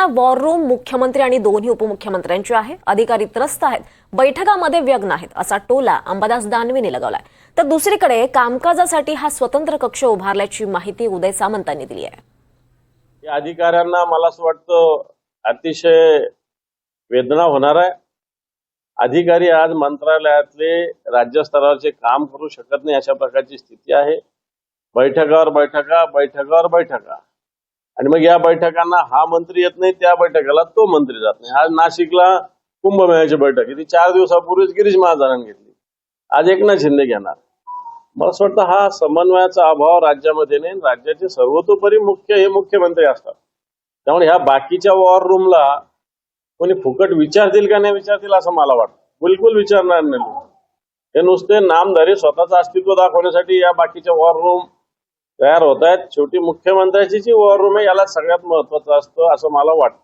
War room मुख्यमंत्री आणि दोन्ही उपमुख्यमंत्र्यांची आहे. अधिकारी त्रस्त आहेत, बैठकामध्ये व्यग्न आहेत असा टोला अंबादास दानवेने लगावलाय. तर दुसरीकडे कामकाजासाठी हा स्वतंत्र कक्ष उभारल्याची माहिती उदय सामंतांनी दिली आहे. या अधिकाऱ्यांना मला असं वाटतं अतिशय वेदना होणार आहे. अधिकारी आज मंत्रालयातले राज्यस्तरावरचे काम करू शकत नाही अशा प्रकारची स्थिती आहे. बैठकावर बैठका आणि मग या बैठकांना हा मंत्री येत नाही, त्या बैठकाला तो मंत्री जात नाही. आज नाशिकला कुंभमेळ्याची बैठक ती 4 दिवसापूर्वीच गिरीश महाजनांनी घेतली, आज एकनाथ शिंदे घेणार. मला असं वाटतं हा समन्वयाचा अभाव राज्यामध्ये नाही. राज्याचे सर्वतोपरी मुख्य हे मुख्यमंत्री असतात. त्यामुळे ह्या बाकीच्या वॉर रूमला कोणी फुकट विचारतील का नाही विचारतील असं मला वाटतं. बिलकुल विचारणार नाही. हे नुसते नामधारी स्वतःचं अस्तित्व दाखवण्यासाठी या बाकीच्या वॉर रूम तयार होत आहेत. शेवटी मुख्यमंत्र्याची जी वॉर रूम आहे याला सगळ्यात महत्वाचं असतं असं मला वाटतं.